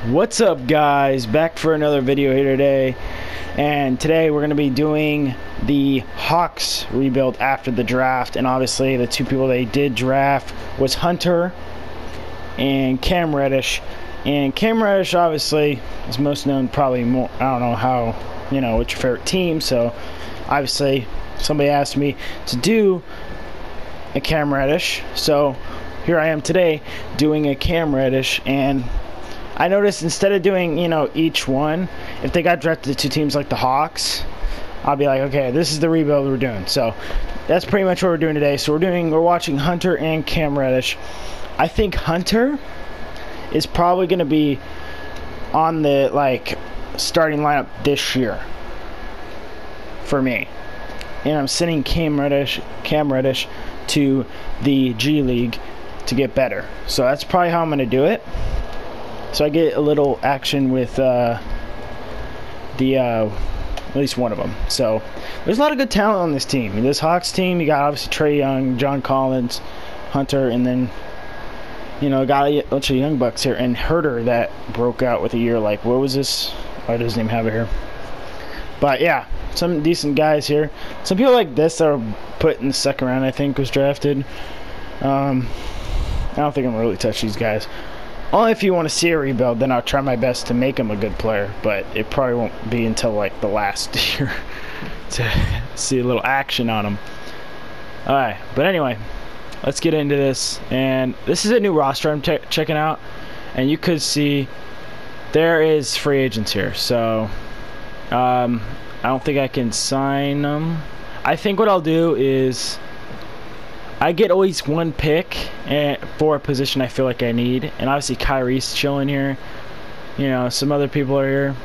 What's up, guys? Back for another video here today, and today we're going to be doing the Hawks rebuild after the draft. And obviously the two people they did draft was Hunter and Cam Reddish. And Cam Reddish obviously is most known, probably more, I don't know how, what's your favorite team. So obviously somebody asked me to do a Cam Reddish, so here I am today doing a Cam Reddish. And I noticed instead of doing, each one, if they got drafted to teams like the Hawks, I'll be like, okay, this is the rebuild we're doing. So that's pretty much what we're doing today. So we're watching Hunter and Cam Reddish. I think Hunter is probably going to be on the starting lineup this year for me. And I'm sending Cam Reddish to the G League to get better. So that's probably how I'm going to do it. So I get a little action with at least one of them. So there's a lot of good talent on this team. In this Hawks team, you got obviously Trae Young, John Collins, Hunter, and then got a bunch of young bucks here, and Herder that broke out with a year like, what was this? Why doesn't even have it here? But yeah, some decent guys here. Some people like this that are put in the second round, I think, was drafted. I don't think I'm gonna really touch these guys. Only if you want to see a rebuild, then I'll try my best to make him a good player. But it probably won't be until the last year to see a little action on him. Alright, but anyway, let's get into this. And this is a new roster I'm checking out. And you could see there is free agents here. So I don't think I can sign them. I think what I'll do is I get always one pick for a position I feel like I need. And obviously Kyrie's chilling here. Some other people are here.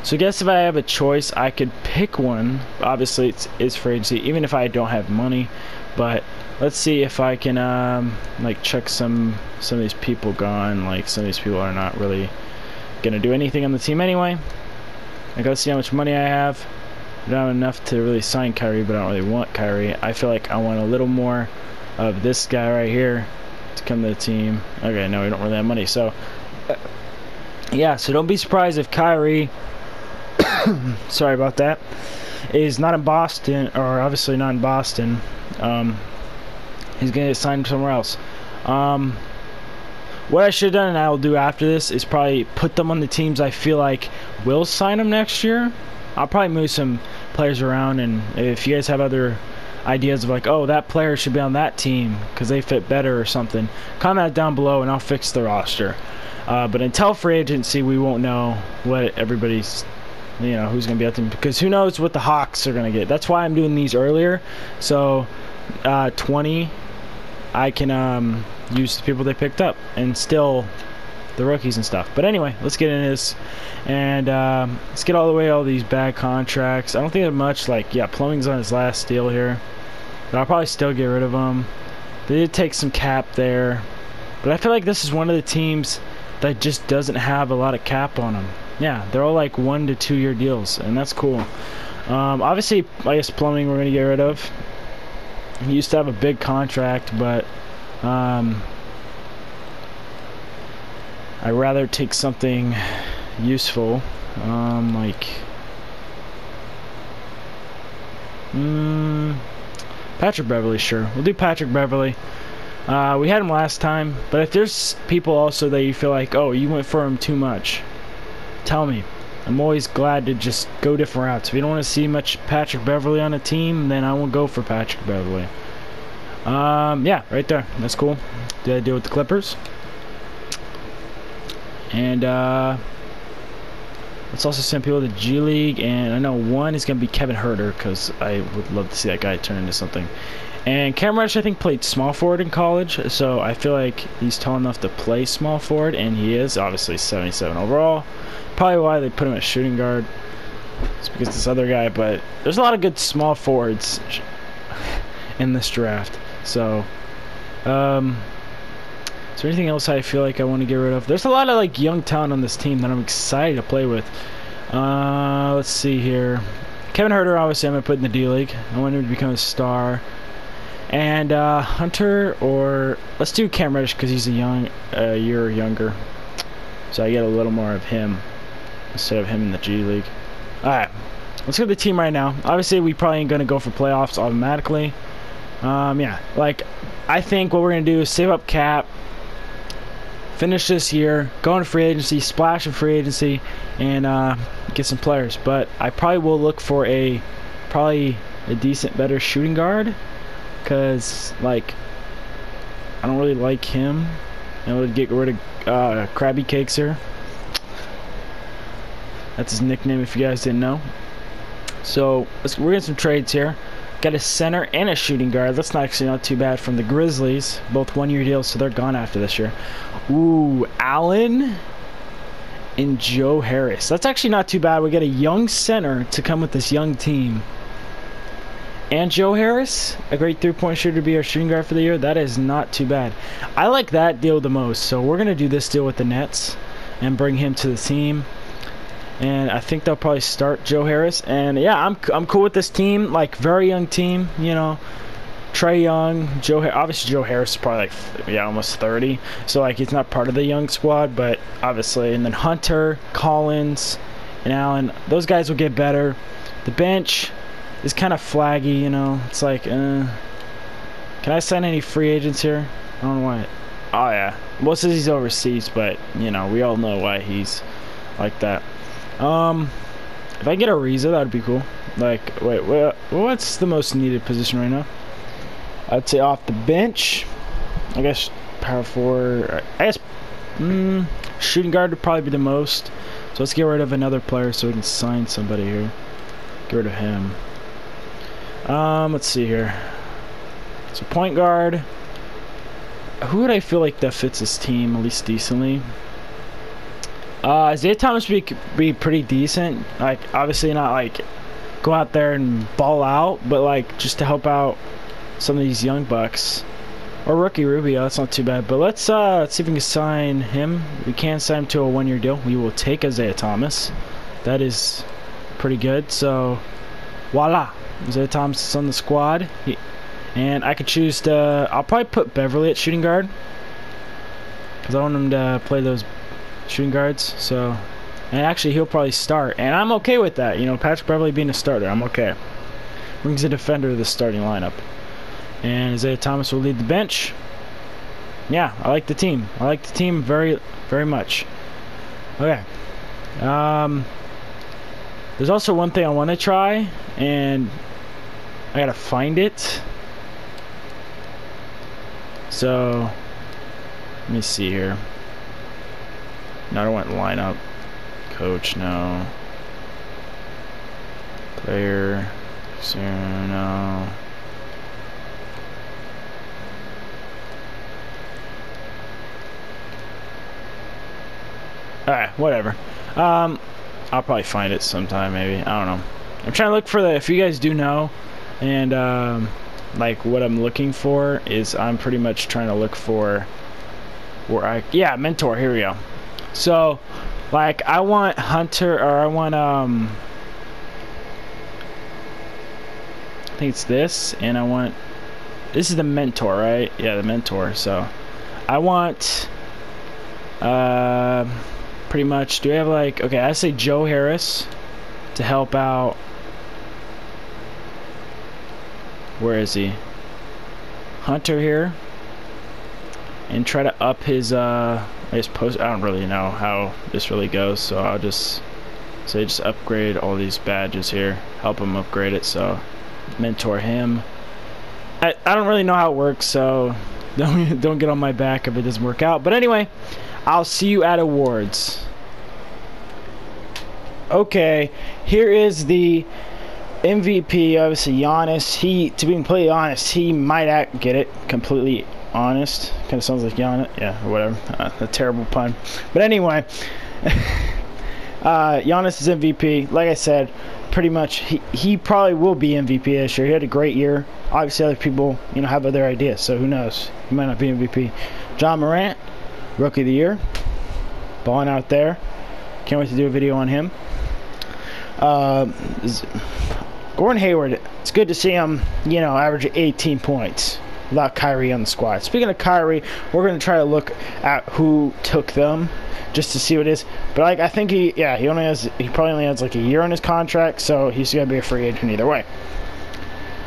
So I guess if I have a choice, I could pick one. Obviously it's free agency, even if I don't have money. But let's see if I can check some of these people gone. Some of these people are not really gonna do anything on the team anyway. I gotta see how much money I have. I don't have enough to really sign Kyrie, but I don't really want Kyrie. I feel like I want a little more of this guy right here to come to the team. Okay, no, we don't really have money. So, yeah, so don't be surprised if Kyrie, sorry about that, is not in Boston, or obviously not in Boston. He's going to get signed somewhere else. What I should have done, and I will do after this, is probably put them on the teams I feel like will sign them next year. I'll probably move some players around, and if you guys have other ideas of oh, that player should be on that team because they fit better or something, comment down below and I'll fix the roster. But until free agency, we won't know what everybody's, who's going to be at them, because who knows what the Hawks are going to get. That's why I'm doing these earlier. So 20, I can use the people they picked up and still the rookies and stuff. But anyway, let's get into this, and let's get all these bad contracts. I don't think there's much. Plumbing's on his last deal here, but I'll probably still get rid of him. They did take some cap there, but I feel like this is one of the teams that just doesn't have a lot of cap on them. Yeah, they're all 1 to 2 year deals, and that's cool. Obviously, I guess Plumbing we're gonna get rid of. He used to have a big contract, but I'd rather take something useful, Patrick Beverly. Sure, we'll do Patrick Beverly. We had him last time, but if there's people also that you feel like, oh, you went for him too much, tell me. I'm always glad to just go different routes. If you don't want to see much Patrick Beverly on a team, then I won't go for Patrick Beverly. Yeah, right there. That's cool. Did I deal with the Clippers? And let's also send people to the G League, and I know one is going to be Kevin Herder, because I would love to see that guy turn into something. And Cam Reddish, I think, played small forward in college, so I feel like he's tall enough to play small forward, and he is, obviously 77 overall. Probably why they put him at shooting guard. It's because this other guy, but there's a lot of good small forwards in this draft. So, is there anything else I feel like I want to get rid of? There's a lot of young talent on this team that I'm excited to play with. Let's see here. Kevin Herder, obviously, I'm going to put in the D League. I want him to become a star. And Hunter, or let's do Cam Reddish because he's a year younger. so I get a little more of him instead of him in the G League. Alright, let's go to the team right now. Obviously, we probably ain't going to go for playoffs automatically. Yeah, like, I think what we're going to do is save up cap, finish this year, go into free agency, splash in free agency, and get some players. But I probably will look for a decent, better shooting guard, because, like, I don't really like him. And we'll get rid of Krabby Cakes here. That's his nickname if you guys didn't know. So we're getting some trades here. Got a center and a shooting guard. That's not too bad from the Grizzlies. Both one-year deals, so they're gone after this year. Ooh, Allen and Joe Harris. That's actually not too bad. We got a young center to come with this young team. And Joe Harris, a great three-point shooter to be our shooting guard for the year. That is not too bad. I like that deal the most. So we're going to do this deal with the Nets and bring him to the team. And I think they'll probably start Joe Harris. And yeah, I'm cool with this team. Like, very young team, you know. Trae Young, obviously Joe Harris is probably like, yeah, almost 30. So like, he's not part of the young squad, but obviously. And then Hunter, Collins, and Allen. Those guys will get better. The bench is kind of flaggy, you know. It's like, can I sign any free agents here? I don't know why. Oh yeah, well, since he's overseas, but you know, we all know why he's like that. If I get a Ariza, that would be cool. Like, wait, what's the most needed position right now? I'd say off the bench. I guess power forward. I guess shooting guard would probably be the most. So let's get rid of another player so we can sign somebody here. Get rid of him. Let's see here. So point guard. Who would I feel like that fits this team at least decently? Isaiah Thomas would be pretty decent. Like, obviously not like go out there and ball out, but like just to help out some of these young bucks. Or rookie Rubio, that's not too bad. But let's see if we can sign him. We can sign him to a one-year deal. We will take Isaiah Thomas. That is pretty good. So voila, Isaiah Thomas is on the squad. And I could choose to. I'll probably put Beverly at shooting guard because I want him to play those shooting guards. So, and actually he'll probably start, and I'm okay with that. You know, Patrick Beverly being a starter, I'm okay. Brings a defender to the starting lineup, and Isaiah Thomas will lead the bench. Yeah, I like the team. I like the team very, very much. Okay. There's also one thing I want to try, and I gotta find it. So let me see here. No, I don't want lineup. Coach, no. Player, no. Alright, whatever. I'll probably find it sometime, maybe. I don't know. I'm trying to look for if you guys do know, and like what I'm looking for is I'm pretty much trying to look for where yeah, mentor. Here we go. So, like, I want Hunter, or I want, I think it's this, and I want, this is the mentor, right? Yeah, the mentor. So, I want, pretty much, do we have, like, okay, I say Joe Harris to help out. Where is he? Hunter here. And try to up his, I don't really know how this really goes, so I'll just say just upgrade all these badges here, help him upgrade it. So mentor him. I don't really know how it works, so don't get on my back if it doesn't work out. But anyway, I'll see you at awards. Okay, here is the MVP. Obviously Giannis. To be completely honest, he might get it completely honest. Kind of sounds like Giannis. Yeah, or whatever. A terrible pun. But anyway, Giannis is MVP. Like I said, pretty much he probably will be MVP this year. He had a great year. Obviously, other people, you know, have other ideas. So who knows? He might not be MVP. John Morant, Rookie of the Year, balling out there. Can't wait to do a video on him. Gordon Hayward. It's good to see him, you know, average 18 points. Without Kyrie on the squad. Speaking of Kyrie, we're going to try to look at who took them. just to see what it is. But like I think he probably only has like a year on his contract, so he's gonna be a free agent either way.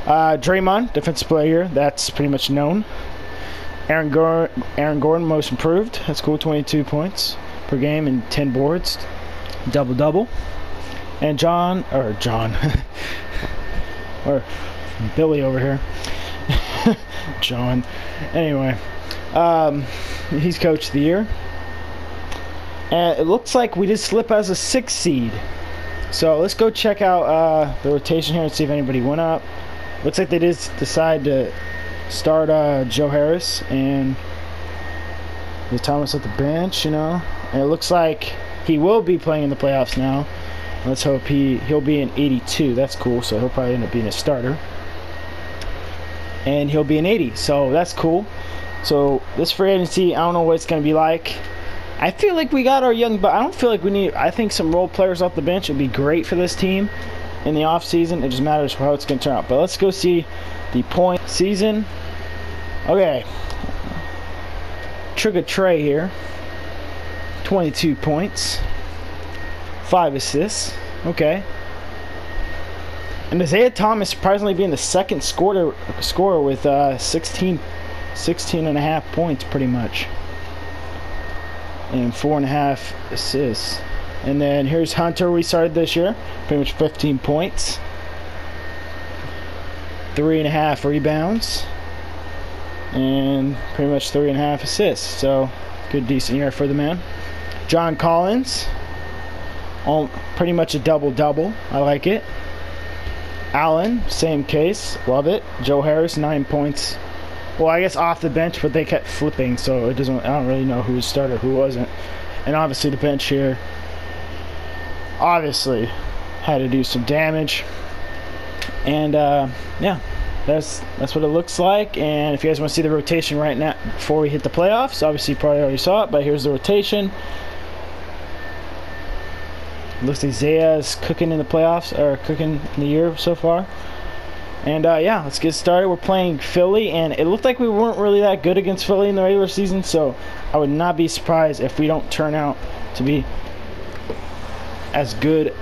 Draymond, defensive player, that's pretty much known. Aaron Gordon, most improved. That's cool. 22 points per game and 10 boards, double. And John or Billy over here. John. Anyway, he's coach of the year. And it looks like we did slip as a 6th seed. So let's go check out the rotation here and see if anybody went up. Looks like they did decide to start Joe Harris and Thomas at the bench, And it looks like he will be playing in the playoffs now. Let's hope he'll be in 82. That's cool. So he'll probably end up being a starter. And he'll be in 80. So that's cool. So this free agency, I don't know what it's going to be like. I feel like we got our young, but I don't feel like we need. I think some role players off the bench would be great for this team in the off season. It just matters how it's going to turn out. But let's go see the point season. Okay. Trigger Trey here. 22 points. 5 assists. Okay. And Isaiah Thomas surprisingly being the second scorer with 16 and a half points pretty much. And 4.5 assists. And then here's Hunter, we started this year. Pretty much 15 points. 3.5 rebounds. And pretty much 3.5 assists. So, good, decent year for the man. John Collins. Pretty much a double-double. I like it. Allen, same case. Love it. Joe Harris, 9 points. Well, I guess off the bench, but they kept flipping, so I don't really know who was started, who wasn't. And obviously the bench here obviously had to do some damage. And yeah, that's what it looks like. And if you guys want to see the rotation right now before we hit the playoffs, obviously you probably already saw it, but here's the rotation. Looks like Zaya's cooking in the playoffs, or cooking in the year so far. And yeah, let's get started. We're playing Philly, and it looked like we weren't really that good against Philly in the regular season, so I would not be surprised if we don't turn out to be as good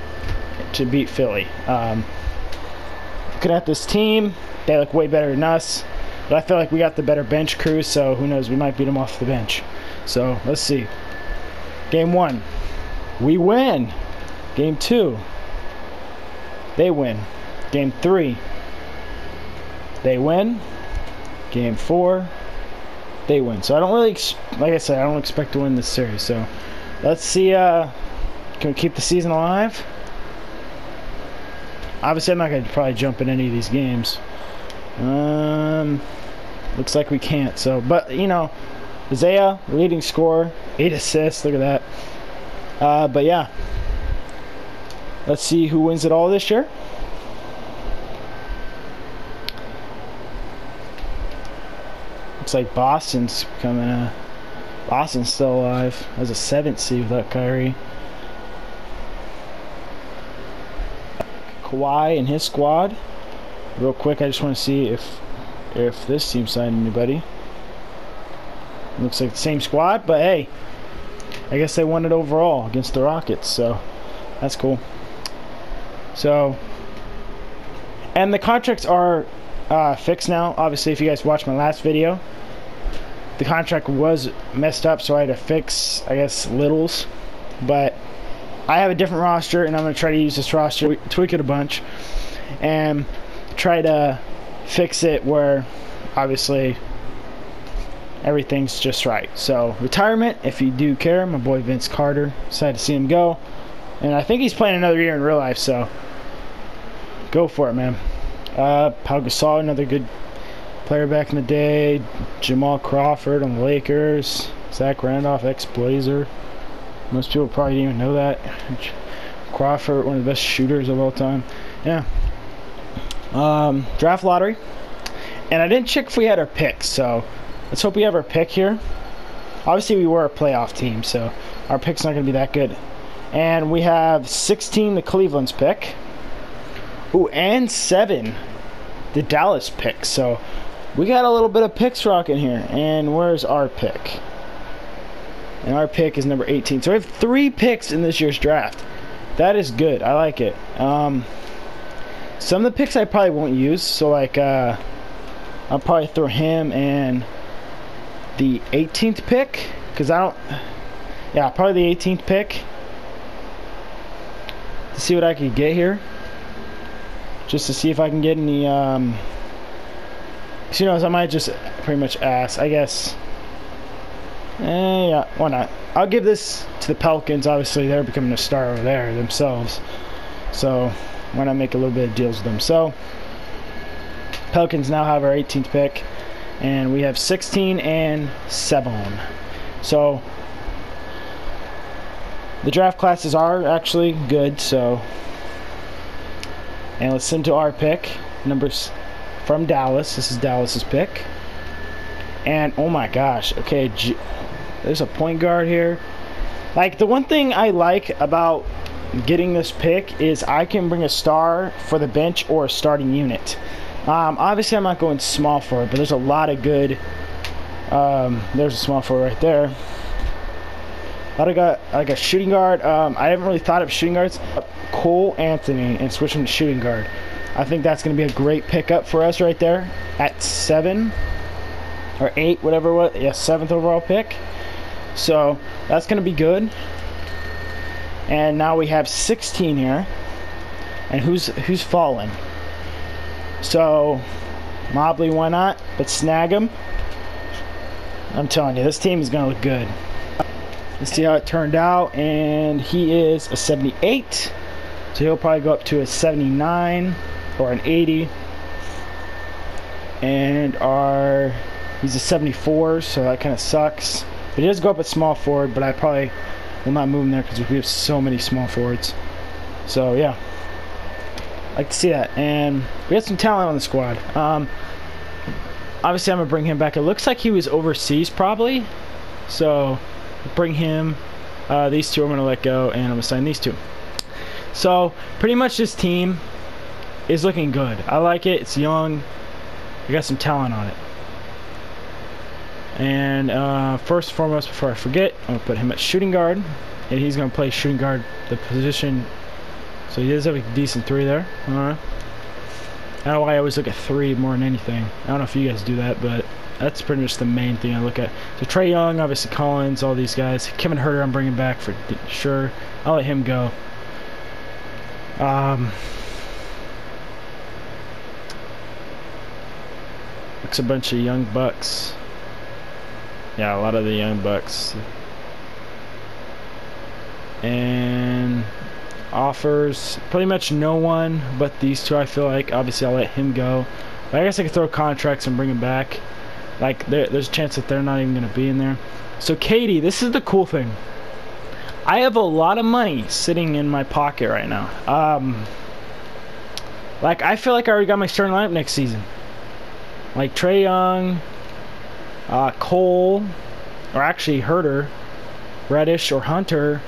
to beat Philly. Looking at this team, they look way better than us, but I feel like we got the better bench crew, so who knows, we might beat them off the bench. So let's see. Game 1, we win. Game 2, they win. Game 3, they win. Game 4, they win. So I don't really, like I said, I don't expect to win this series. So let's see. Can we keep the season alive? Obviously, I'm not going to probably jump in any of these games. Looks like we can't. So, but Isaiah, leading scorer, 8 assists. Look at that. But yeah, let's see who wins it all this year. Looks like Boston's coming. Boston's still alive as a 7th seed without Kyrie. Kawhi and his squad. Real quick, I just want to see if this team signed anybody. Looks like the same squad, but hey, I guess they won it overall against the Rockets, so that's cool. So, and the contracts are fixed now. Obviously, if you guys watched my last video, the contract was messed up, so I had to fix, I guess, littles. But I have a different roster, and I'm going to try to use this roster, tweak it a bunch, and try to fix it where, obviously, everything's just right. So, retirement, if you do care, my boy Vince Carter, decided to see him go. And I think he's playing another year in real life, so go for it, man. Pau Gasol, another good player back in the day. Jamal Crawford on the Lakers. Zach Randolph, ex-Blazer. Most people probably didn't even know that. Crawford, one of the best shooters of all time. Yeah. Draft lottery. And I didn't check if we had our picks, so let's hope we have our pick here. Obviously, we were a playoff team, so our pick's not going to be that good. And we have 16, the Cleveland's pick. Ooh, and 7, the Dallas pick. So we got a little bit of picks rocking here. And where's our pick? And our pick is number 18. So we have 3 picks in this year's draft. That is good. I like it. Some of the picks I probably won't use. So, like, I'll probably throw him and the 18th pick. Because I don't... Yeah, probably the 18th pick. To see what I could get here. Just to see if I can get any... So, you know, I might just pretty much ask, I guess... yeah, why not? I'll give this to the Pelicans. Obviously, they're becoming a star over there themselves. So, why not make a little bit of deals with them? So, Pelicans now have our 18th pick. And we have 16 and 7. So, the draft classes are actually good. So, and listen to our pick. Numbers from Dallas. This is Dallas's pick. And, oh my gosh. Okay, there's a point guard here. Like, the one thing I like about getting this pick is I can bring a star for the bench or a starting unit. Obviously, I'm not going small forward, but there's a lot of good... there's a small forward right there. I got like a shooting guard. I haven't really thought of shooting guards. Cole Anthony and switch him to shooting guard. I think that's going to be a great pickup for us right there at 7 or 8, whatever it was. Yeah, 7th overall pick. So that's going to be good. And now we have 16 here. And who's fallen? So Mobley, why not? But snag him. I'm telling you, this team is going to look good. Let's see how it turned out. And he is a 78. So he'll probably go up to a 79 or an 80. And he's a 74, so that kind of sucks. But he does go up at small forward, but I probably will not move him there because we have so many small forwards. So, yeah. I like to see that. And we have some talent on the squad. Obviously, I'm going to bring him back. It looks like he was overseas, probably. So, bring him. These two I'm going to let go, and I'm going to sign these two. So, pretty much this team is looking good. I like it. It's young. I got some talent on it. And first and foremost, before I forget, I'm going to put him at shooting guard. And he's going to play shooting guard, the position. So he does have a decent 3 there. Alright. I don't know why I always look at 3 more than anything. I don't know if you guys do that, but that's pretty much the main thing I look at. So Trae Young, obviously Collins, all these guys. Kevin Huerter I'm bringing back for sure. I'll let him go. Looks a bunch of young bucks. Yeah, a lot of the young bucks. And offers pretty much no one but these two. I feel like obviously I'll let him go. But I guess I could throw contracts and bring him back. Like there's a chance that they're not even going to be in there. So Katie, this is the cool thing. I have a lot of money sitting in my pocket right now. Like I feel like I already got my starting lineup next season. Like Trae Young, Cole, or actually Huerter, Reddish or Hunter,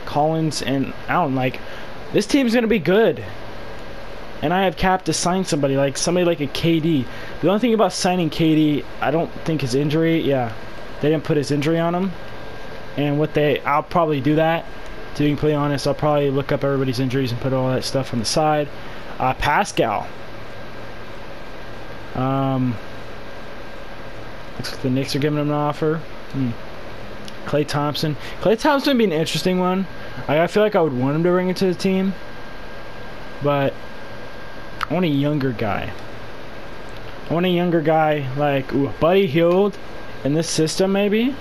Collins, and Allen. Like, this team's going to be good. And I have cap to sign somebody like a KD. The only thing about signing KD, I don't think his injury, yeah, they didn't put his injury on him. And I'll probably do that. To be completely honest, I'll probably look up everybody's injuries and put all that stuff on the side. Pascal. Looks like the Knicks are giving him an offer. Klay Thompson. Klay Thompson would be an interesting one. I feel like I would want him to bring it to the team. But I want a younger guy. I want a younger guy like Buddy Hield in this system maybe.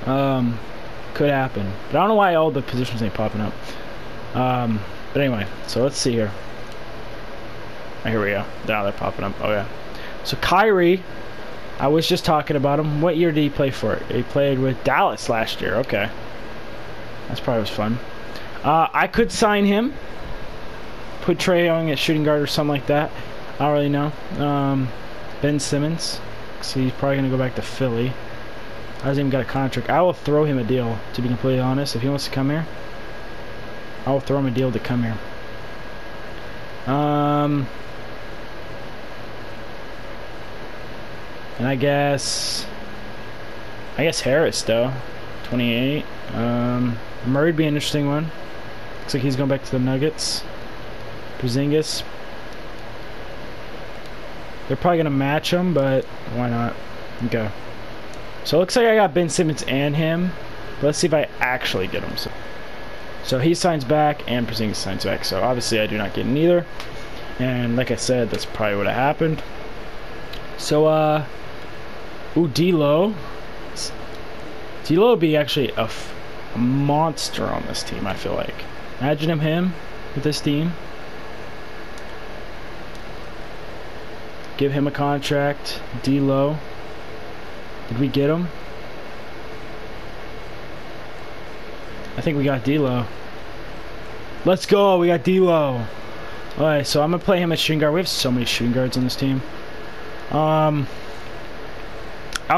Could happen. But I don't know why all the positions ain't popping up. But anyway, so let's see here. Oh, here we go. Now they're popping up. Oh yeah. So Kyrie, I was just talking about him. What year did he play for? He played with Dallas last year. Okay. That's probably was fun. I could sign him. Put Trae Young at shooting guard or something like that. I don't really know. Ben Simmons. So he's probably going to go back to Philly. Hasn't even got a contract. I will throw him a deal, to be completely honest. If he wants to come here, I will throw him a deal to come here. And I guess I guess Harris though, 28. Murray'd be an interesting one. Looks like he's going back to the Nuggets. Porzingis. They're probably gonna match him, but why not? Okay. So it looks like I got Ben Simmons and him. But let's see if I actually get him. So he signs back and Porzingis signs back. So obviously I do not get neither. And like I said, that's probably what happened. So ooh, D'Lo. D'Lo would be actually a monster on this team, I feel like. Imagine him with this team. Give him a contract. D'Lo. Did we get him? I think we got D'Lo. Let's go. We got D'Lo. Alright, so I'm going to play him at shooting guard. We have so many shooting guards on this team. I'll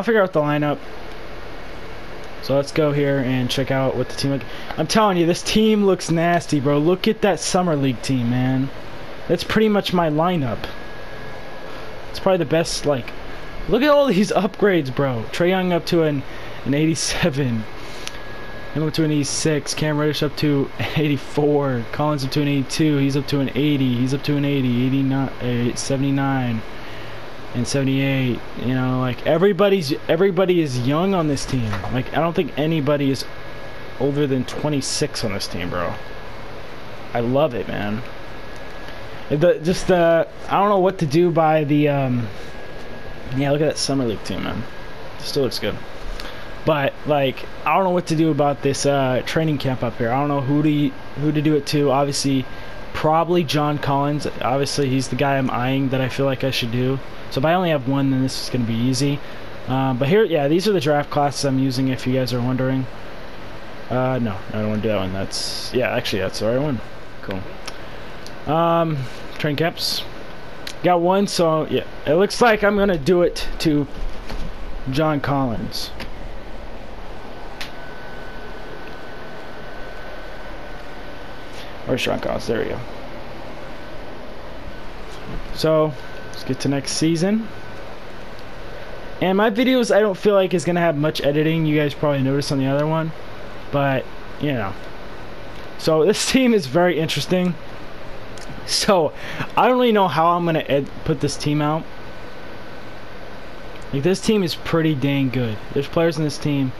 figure out the lineup. So let's go here and check out what the team looks. I'm telling you, this team looks nasty, bro. Look at that Summer League team, man. That's pretty much my lineup. It's probably the best, like... Look at all these upgrades, bro. Trae Young up to an 87. Him up to an 86. Cam Reddish up to 84. Collins up to an 82. He's up to an 80. He's up to an 80. 89, 79. And 78. You know, like everybody is young on this team. Like I don't think anybody is older than 26 on this team, bro. I love it, man. I don't know what to do by the yeah, look at that Summer League team, man. It still looks good. But like I don't know what to do about this training camp up here. I don't know who to do it to. Obviously probably John Collins. Obviously he's the guy I'm eyeing that I feel like I should do. So if I only have one, then this is going to be easy. But here, yeah, these are the draft classes I'm using if you guys are wondering. No, I don't want to do that one. That's, yeah, actually that's the right one. Cool. Training camps. Got one, so yeah, it looks like I'm going to do it to John Collins. Where's John Collins? There we go. So let's get to next season. And my videos I don't feel like is gonna have much editing. You guys probably noticed on the other one, but you know. So this team is very interesting. So I don't really know how I'm gonna put this team out. Like this team is pretty dang good. There's players in this team.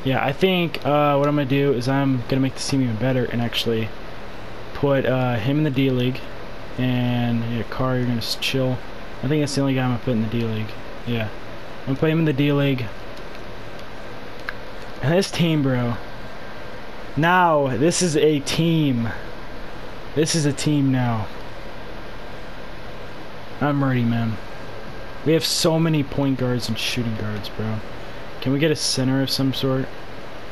Yeah, I think what I'm gonna do is I'm gonna make this team even better and actually put him in the D League. And yeah, Carr, you're gonna chill. I think that's the only guy I'm gonna put in the D League. Yeah, I'm gonna play him in the D League. And this team, bro. Now this is a team. This is a team now. I'm ready, man. We have so many point guards and shooting guards, bro. Can we get a center of some sort?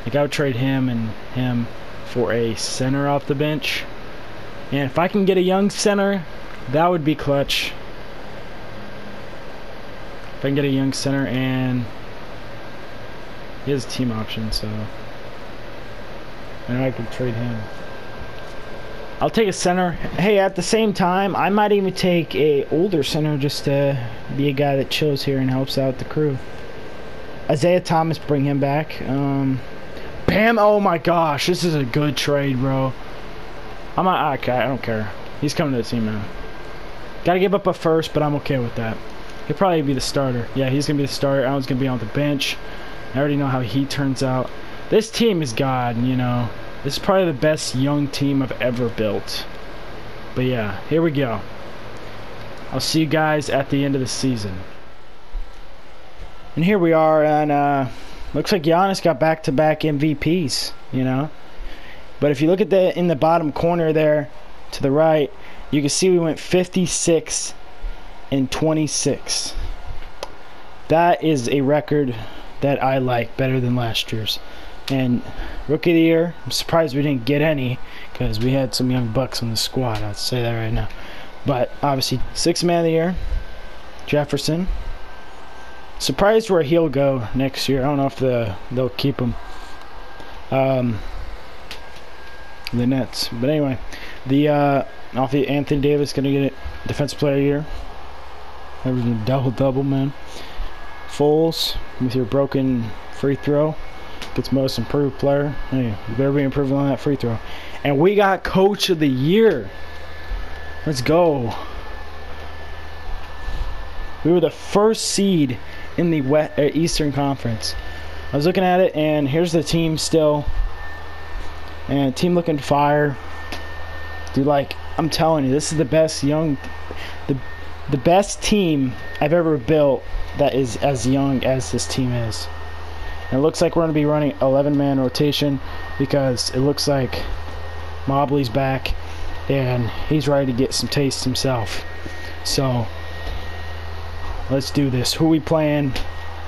Like I would trade him and him for a center off the bench. And if I can get a young center, that would be clutch. If I can get a young center, and he has a team option, so and I could trade him. I'll take a center. Hey, at the same time, I might even take a older center just to be a guy that chills here and helps out the crew. Isaiah Thomas, bring him back. Bam! Oh my gosh, this is a good trade, bro. Okay, I don't care. He's coming to the team now. Gotta give up a first, but I'm okay with that. He'll probably be the starter. Yeah, he's gonna be the starter. Allen's gonna be on the bench. I already know how he turns out. This team is God, you know. This is probably the best young team I've ever built. But yeah, here we go. I'll see you guys at the end of the season. And here we are, and looks like Giannis got back-to-back MVPs, you know. But if you look at in the bottom corner there to the right, you can see we went 56 and 26. That is a record that I like better than last year's. And Rookie of the Year, I'm surprised we didn't get any because we had some young bucks on the squad. I'll say that right now. But obviously, Sixth Man of the Year, Jefferson. Surprised where he'll go next year. I don't know if they'll keep him. The Nets. But anyway, Anthony Davis gonna get it. Defensive Player of the Year. Averaging double-double, man. Foles with your broken free throw. Gets most improved player. Hey, you better be improving on that free throw. And we got coach of the year. Let's go. We were the first seed in the Eastern Conference. I was looking at it, and here's the team still. And team looking fire. Dude, like, I'm telling you, this is the best the best team I've ever built that is as young as this team is. And it looks like we're going to be running 11-man rotation because it looks like Mobley's back and he's ready to get some taste himself. So let's do this. Who are we playing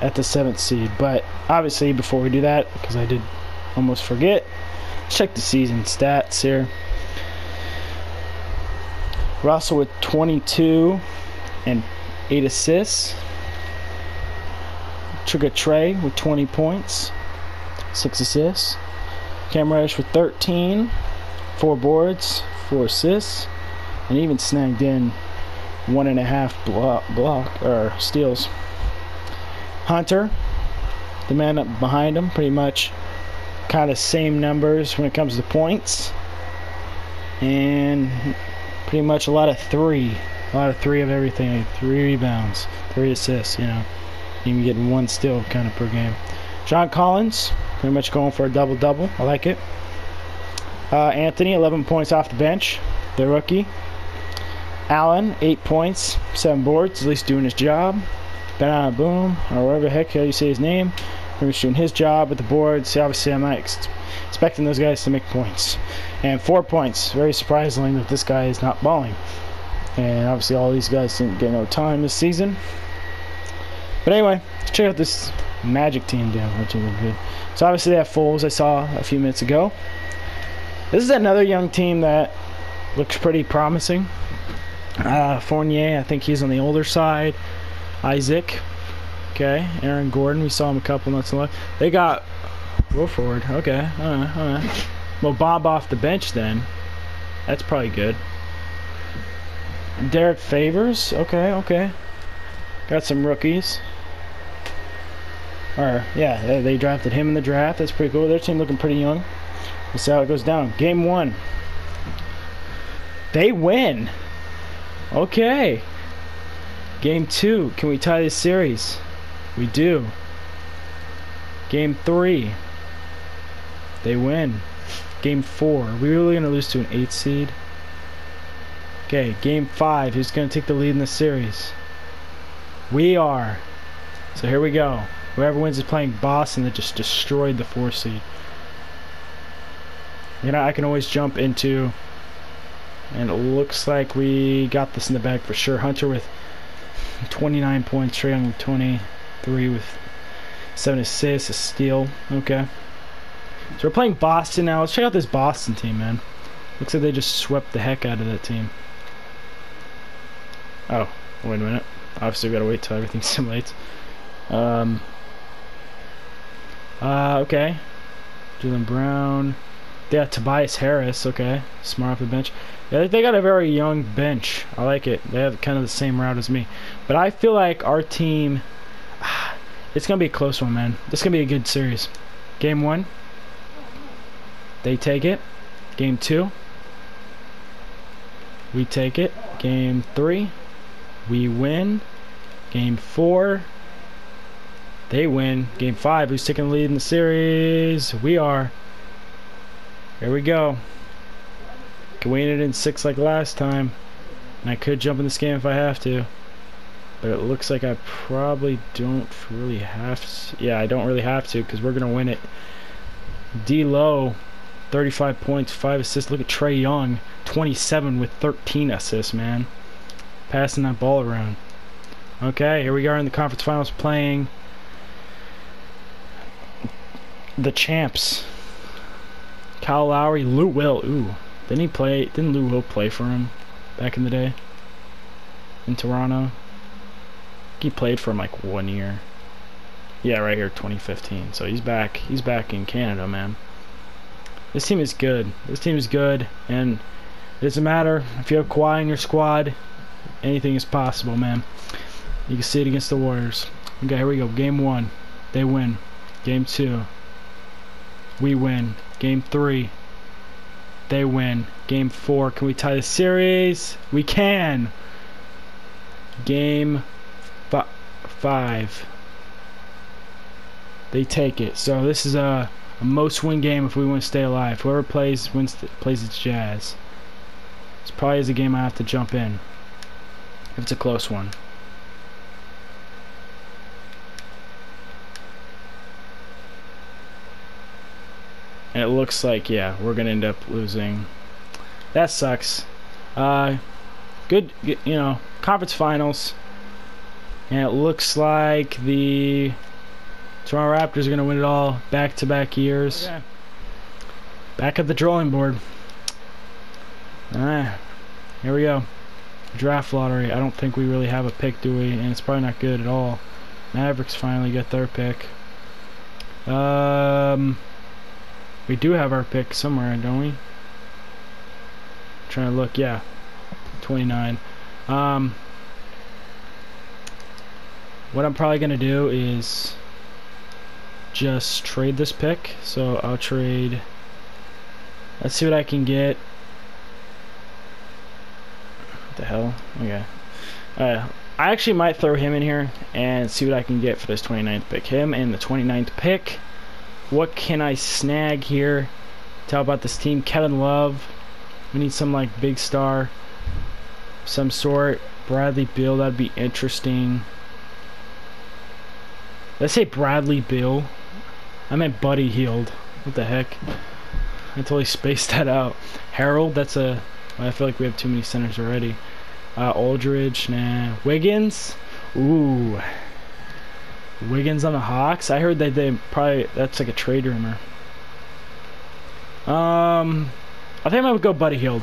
at the 7th seed? But obviously, before we do that, because I did almost forget, check the season stats here. Russell with 22 and 8 assists. Trey with 20 points, 6 assists. Cam Reddish with 13, 4 boards, 4 assists, and even snagged in 1.5 block or steals. Hunter, the man up behind him, pretty much kind of same numbers when it comes to points, and pretty much a lot of three of everything, like 3 rebounds, 3 assists, you know, even getting 1 steal kind of per game. John Collins, pretty much going for a double-double. I like it. Anthony, 11 points off the bench, the rookie. Allen, 8 points, 7 boards, at least doing his job. Ben Boom, or whatever the heck you say his name, pretty much doing his job with the boards. Obviously, I'm not expecting those guys to make points. And 4 points, very surprisingly that this guy is not balling. And obviously, all these guys didn't get no time this season. But anyway, let's check out this Magic team. Damn, that team look good. So obviously, they have Foles I saw a few minutes ago. This is another young team that looks pretty promising. Fournier, I think he's on the older side. Isaac, okay. Aaron Gordon, we saw him a couple months ago. They got Wolford, okay. Well, Bob off the bench then. That's probably good. Derek Favors, okay. Got some rookies. Or yeah, they drafted him in the draft. That's pretty cool. Their team looking pretty young. Let's see how it goes down. Game 1. They win. Okay. Game 2. Can we tie this series? We do. Game 3. They win. Game 4. Are we really going to lose to an 8 seed? Okay. Game 5. Who's going to take the lead in the series? We are. So here we go. Whoever wins is playing Boston that just destroyed the 4 seed. You know, I can always jump into, and it looks like we got this in the bag for sure. Hunter with 29 points, Trae Young with 23 with 7 assists, a steal. Okay. So we're playing Boston now. Let's check out this Boston team, man. Looks like they just swept the heck out of that team. Oh, wait a minute. Obviously, we gotta wait till everything simulates. Okay. Jalen Brown. Yeah, Tobias Harris. Okay. Smart off the bench. Yeah, they got a very young bench. I like it. They have kind of the same route as me. But I feel like our team, it's going to be a close one, man. This is going to be a good series. Game 1. They take it. Game 2. We take it. Game 3. We win. Game 4. They win. Game 5. Who's taking the lead in the series? We are. Here we go. Can win it in 6 like last time. And I could jump in this game if I have to. But it looks like I probably don't really have to. Yeah, I don't really have to because we're going to win it. D-Low, 35 points, 5 assists. Look at Trae Young, 27 with 13 assists, man. Passing that ball around. Okay, here we are in the conference finals playing the champs. Kyle Lowry, Lou Will. Ooh, didn't Lou Will play for him back in the day in Toronto? He played for him like 1 year. Yeah, right here, 2015. So he's back. He's back in Canada, man. This team is good. This team is good, and it doesn't matter if you have Kawhi in your squad. Anything is possible, man. You can see it against the Warriors. Okay, here we go. Game 1. They win. Game 2. We win. Game 3. They win. Game 4. Can we tie the series? We can. Game 5. They take it. So this is a must-win game if we want to stay alive. Whoever plays plays its Jazz. This probably is a game I have to jump in if it's a close one. And it looks like, yeah, we're gonna end up losing. That sucks. Good, you know, conference finals, and it looks like the Toronto Raptors are gonna win it all back-to-back years. Okay. Back at the drawing board. Alright, here we go. Draft lottery. I don't think we really have a pick, do we? And it's probably not good at all. Mavericks finally get their pick. We do have our pick somewhere, don't we? Trying to look, yeah. 29. What I'm probably gonna do is just trade this pick. So I'll trade. Let's see what I can get. What the hell? Okay. I actually might throw him in here and see what I can get for this 29th pick. Him and the 29th pick. What can I snag here? Tell about this team. Kevin Love. We need some like big star, some sort. Bradley Beal. That'd be interesting. Let's say Bradley Beal. I meant Buddy Hield. What the heck? I totally spaced that out. Harold. That's a. I feel like we have too many centers already. Aldridge. Nah. Wiggins. Ooh. Wiggins on the Hawks. I heard that they probably, that's like a trade rumor. I think I would go Buddy Hield.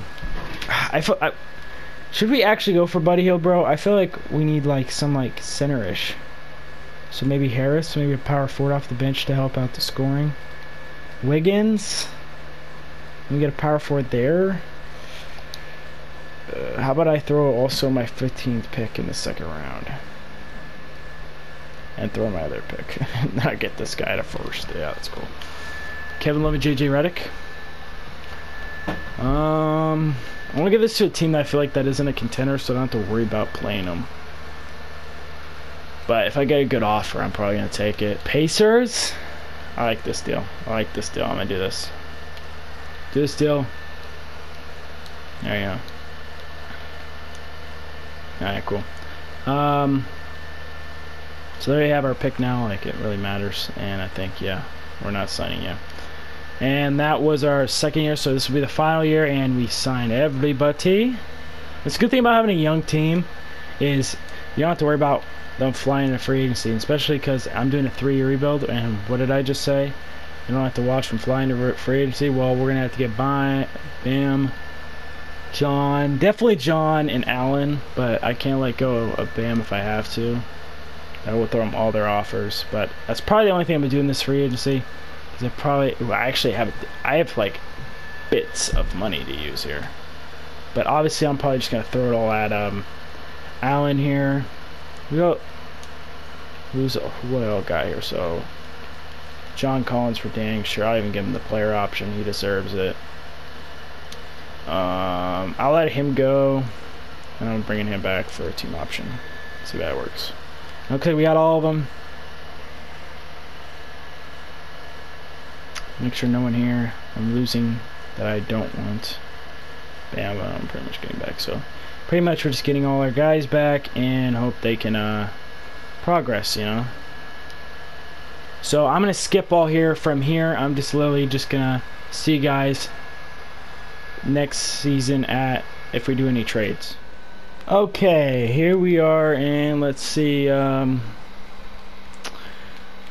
Should we actually go for Buddy Hield, bro? I feel like we need like some like center-ish. So maybe Harris, maybe a power forward off the bench to help out the scoring. Wiggins. We get a power forward there. How about I throw also my 15th pick in the second round? And throw my other pick. Not get this guy to first. Yeah, that's cool. Kevin Love and JJ Redick. I want to give this to a team that I feel like that isn't a contender, so I don't have to worry about playing them. But if I get a good offer, I'm probably going to take it. Pacers. I like this deal. I like this deal. I'm going to do this. Do this deal. There you go. Alright, cool. So there you have our pick now. Like, it really matters. And I think, yeah, we're not signing yet. And that was our second year, so this will be the final year, and we sign everybody. It's a good thing about having a young team is you don't have to worry about them flying into free agency, especially because I'm doing a 3-year rebuild, and what did I just say? You don't have to watch them fly into free agency. Well, we're going to have to get Bam, John, definitely John and Allen, but I can't let go of Bam if I have to. I will throw them all their offers, but that's probably the only thing I'm gonna do in this free agency. Because I have like bits of money to use here, but obviously I'm probably just gonna throw it all at Allen here. We got what I got here? So John Collins for dang sure. I'll even give him the player option. He deserves it. I'll let him go, and I'm bringing him back for a team option. See how that works. Okay, we got all of them. Make sure no one here. I'm losing that I don't want. Bam, I'm pretty much getting back. So, pretty much we're just getting all our guys back and hope they can progress, you know. So, I'm going to skip all here. From here, I'm just literally just going to see you guys next season at if we do any trades. Okay, here we are, and let's see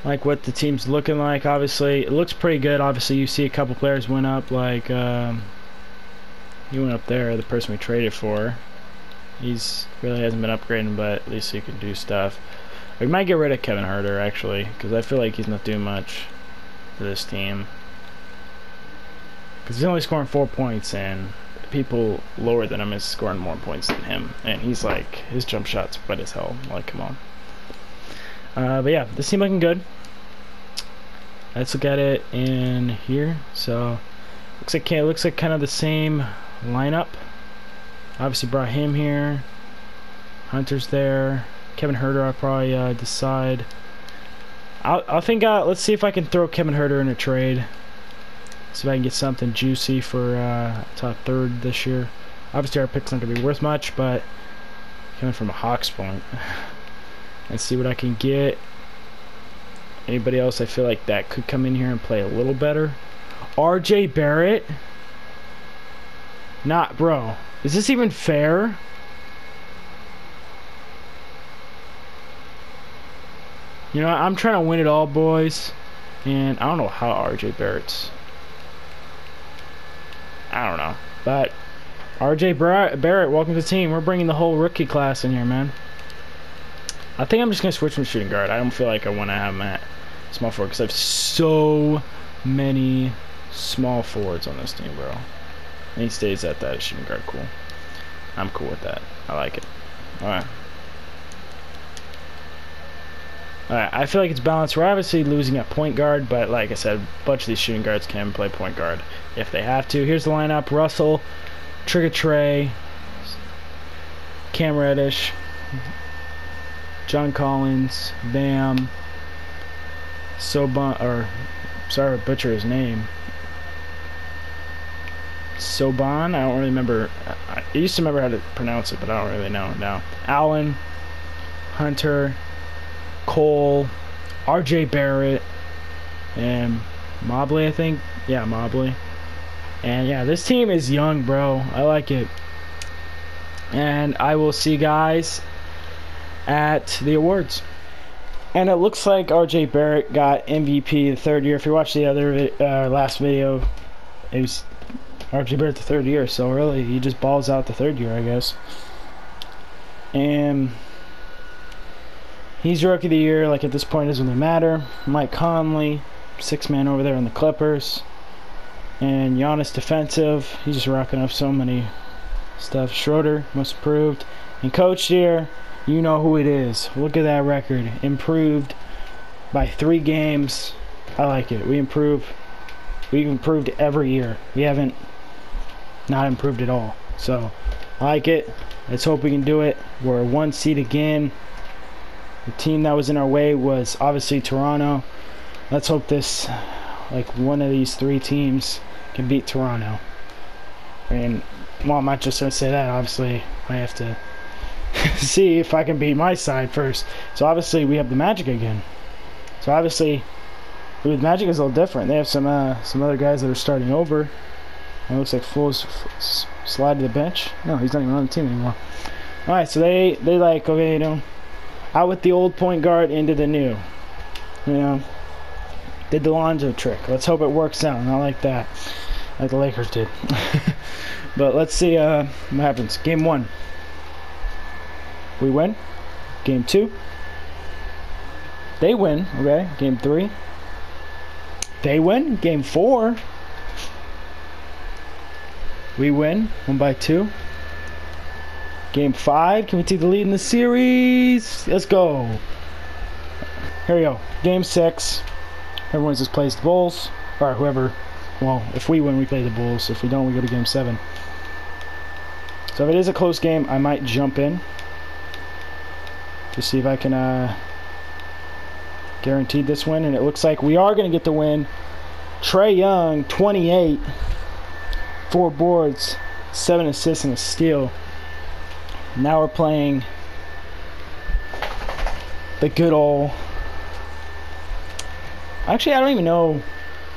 like what the team's looking like. Obviously it looks pretty good. Obviously you see a couple players went up, like he went up there, the person we traded for. He's really hasn't been upgrading, but at least he can do stuff. We might get rid of Kevin Huerter actually, because I feel like he's not doing much for this team, because he's only scoring 4 points and people lower than him is scoring more points than him, and he's like, his jump shot's wet as hell. Like, come on. But yeah, this team looking good. Let's look at it in here. So looks like kind of the same lineup. Obviously brought him here. Hunter's there. Kevin Herter, I'll probably decide. I'll think. Let's see if I can throw Kevin Herter in a trade. See if I can get something juicy for top third this year. Obviously our pick's not gonna be worth much, but coming from a Hawks point. Let's see what I can get. Anybody else I feel like that could come in here and play a little better? RJ Barrett? Not, bro. Is this even fair? You know, I'm trying to win it all, boys. And I don't know how RJ Barrett's. I don't know. But RJ Barrett, welcome to the team. We're bringing the whole rookie class in here, man. I think I'm just going to switch from shooting guard. I don't feel like I want to have him at small forward because I have so many small forwards on this team, bro. And he stays at that shooting guard. Cool. I'm cool with that. I like it. Alright. Alright, I feel like it's balanced. We're obviously losing at point guard, but like I said, a bunch of these shooting guards can play point guard if they have to. Here's the lineup. Russell, Trigger Trey, Cam Reddish, John Collins, Bam, Soban, or sorry to butcher his name. Soban, I don't really remember. I used to remember how to pronounce it, but I don't really know now. Allen, Hunter, Cole, RJ Barrett, and Mobley, I think. Yeah, Mobley. And yeah, this team is young, bro. I like it. And I will see you guys at the awards. And it looks like RJ Barrett got MVP the third year. If you watched the other last video, it was RJ Barrett the third year. So really, he just balls out the third year, I guess. And he's rookie of the year. Like at this point, it doesn't really matter. Mike Conley, 6-man over there in the Clippers. And Giannis defensive. He's just rocking up so many stuff. Schroeder, most improved. And coach here, you know who it is. Look at that record. Improved by 3 games. I like it. We improve. We've improved every year. We haven't not improved at all. So I like it. Let's hope we can do it. We're 1 seed again. The team that was in our way was obviously Toronto. Let's hope this, like one of these 3 teams, can beat Toronto. And well, I'm not just gonna say that. Obviously, I have to see if I can beat my side first. So obviously, we have the Magic again. So obviously, with Magic is a little different. They have some other guys that are starting over. It looks like Fool's slide to the bench. No, he's not even on the team anymore. All right, so they like, okay, you know, out with the old point guard into the new. You know, did the Lonzo trick. Let's hope it works out. I like that, like the Lakers did. But let's see what happens. Game 1, we win. Game 2, they win. Okay. Game 3, they win. Game 4, we win 1-2. Game 5, can we take the lead in the series? Let's go. Here we go. Game 6, everyone just plays the Bulls, or whoever. Well, if we win, we play the Bulls. If we don't, we go to Game 7. So if it is a close game, I might jump in to see if I can guarantee this win. And it looks like we are going to get the win. Trae Young, 28, 4 boards, 7 assists, and a steal. Now we're playing the good old... Actually, I don't even know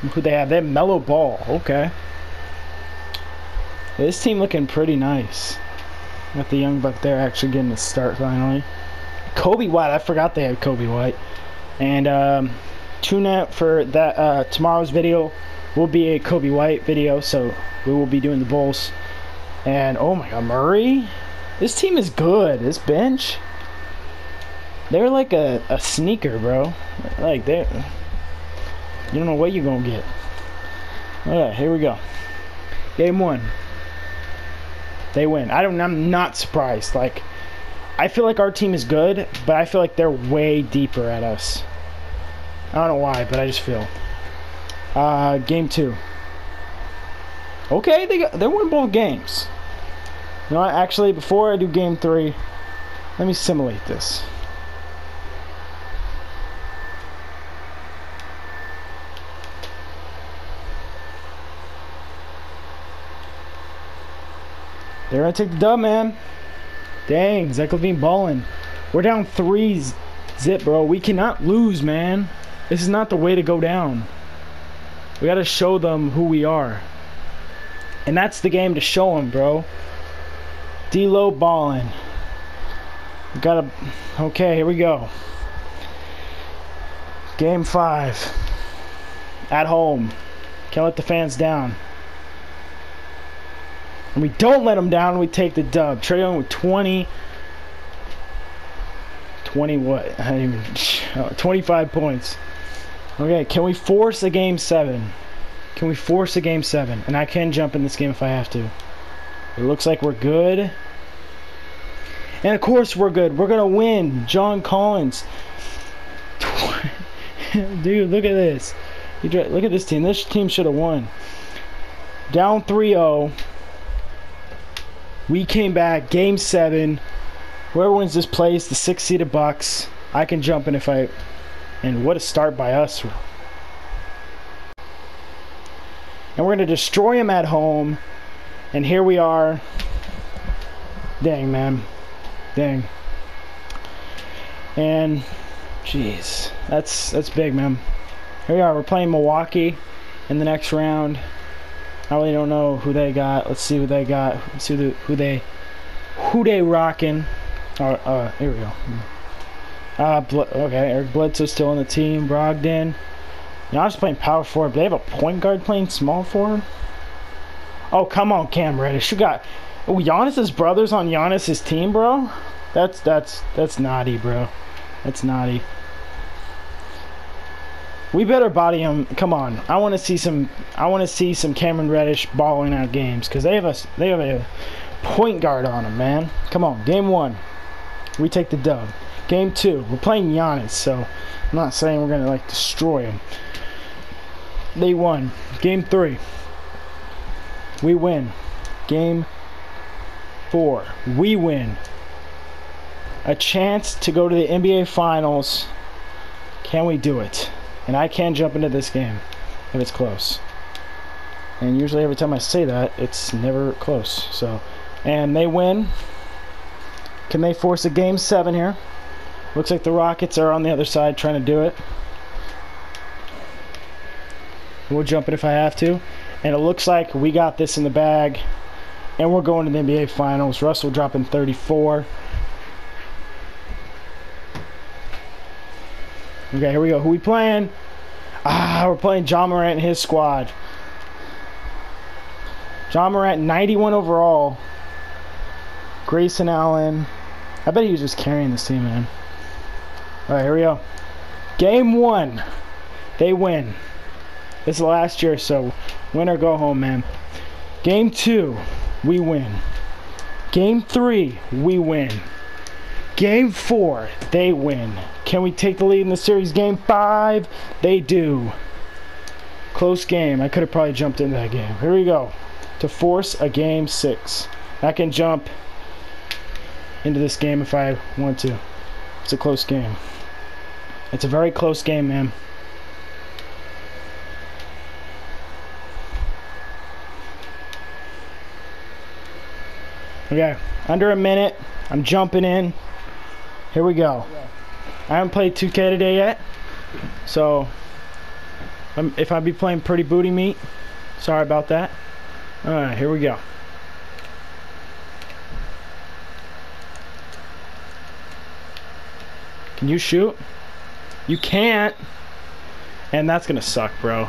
who they have. They have Melo Ball. Okay. This team looking pretty nice. With the young buck there actually getting a start finally. Kobe White. I forgot they had Kobe White. And tune out for that. Tomorrow's video will be a Kobe White video. So we will be doing the Bulls. And oh my God, Murray. This team is good. This bench. They're like a sneaker, bro. Like they're... You don't know what you're going to get. Alright, here we go. Game 1. They win. I'm not surprised. Like, I feel like our team is good, but I feel like they're way deeper at us. I don't know why, but I just feel. Game 2. Okay, they won both games. You know what? Actually, before I do game 3, let me simulate this. They're gonna take the dub, man. Dang, Zach LaVine balling. We're down 3-zip, bro. We cannot lose, man. This is not the way to go down. We gotta show them who we are. And that's the game to show them, bro. D-Lo balling. We gotta... Okay, here we go. Game 5. At home. Can't let the fans down. And we don't let them down, we take the dub. Trae Young with 20 what? I didn't even... 25 points. Okay, can we force a game 7? Can we force a game 7? And I can jump in this game if I have to. It looks like we're good. And of course we're good. We're going to win. John Collins. Dude, look at this. Look at this team. This team should have won. Down 3-0. We came back. Game 7. Whoever wins this plays the 6-seeded Bucks. I can jump in if I... And what a start by us. And we're going to destroy them at home. And here we are. Dang, man. Dang. And, jeez. That's big, man. Here we are. We're playing Milwaukee in the next round. I really don't know who they got. Let's see who they got. Let's see who they rocking. Here we go. Okay, Eric Bledsoe's still on the team. Brogdon. You know, I was playing power forward, but they have a point guard playing small forward. Oh, come on, Cam Reddish. You got Giannis's brothers on Giannis's team, bro. That's naughty, bro. That's naughty. We better body him. Come on. I want to see some Cameron Reddish balling out games because they have a point guard on him, man. Come on, game 1. We take the dub. Game 2. We're playing Giannis, so I'm not saying we're gonna like destroy him. They won. Game 3. We win. Game 4. We win. A chance to go to the NBA Finals. Can we do it? And I can jump into this game if it's close. And usually every time I say that, it's never close. So, and they win. Can they force a game 7 here? Looks like the Rockets are on the other side trying to do it. We'll jump in if I have to. And it looks like we got this in the bag. And we're going to the NBA Finals. Russell dropping 34. Okay, here we go. Who we playing? We're playing John Morant and his squad. John Morant, 91 overall. Grayson Allen. I bet he was just carrying this team, man. Alright, here we go. Game 1. They win. This is the last year, so win or go home, man. Game 2. We win. Game 3. We win. Game 4. They win. Can we take the lead in the series? Game 5. They do. Close game. I could have probably jumped into that game. Here we go. To force a game 6. I can jump into this game if I want to. It's a close game. It's a very close game, man. Okay, under a minute. I'm jumping in. Here we go. I haven't played 2K today yet, so if I be playing pretty booty meat, sorry about that. Alright, here we go. Can you shoot? You can't. And that's gonna suck, bro.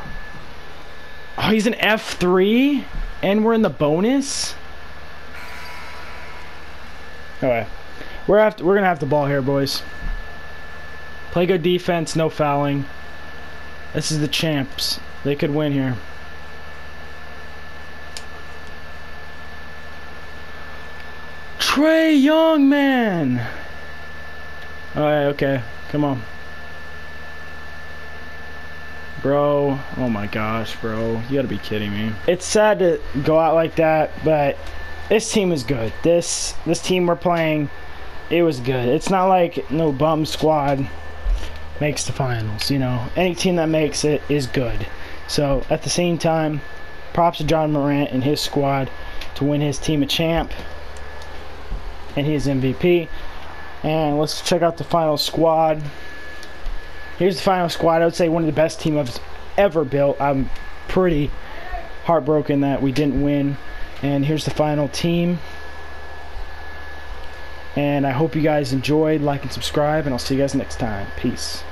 Oh, he's an F3? And we're in the bonus? Alright. We're gonna have the ball here, boys. Play good defense, no fouling. This is the champs. They could win here. Trae Young, man! Alright, okay. Come on. Bro, oh my gosh, bro. You gotta be kidding me. It's sad to go out like that, but this team is good. This team we're playing, it was good. It's not like no bum squad makes the finals, you know. Any team that makes it is good. So, at the same time, props to John Morant and his squad to win his team a champ and his MVP. And let's check out the final squad. Here's the final squad. I would say one of the best teams I've ever built. I'm pretty heartbroken that we didn't win. And here's the final team. And I hope you guys enjoyed. Like and subscribe, and I'll see you guys next time. Peace.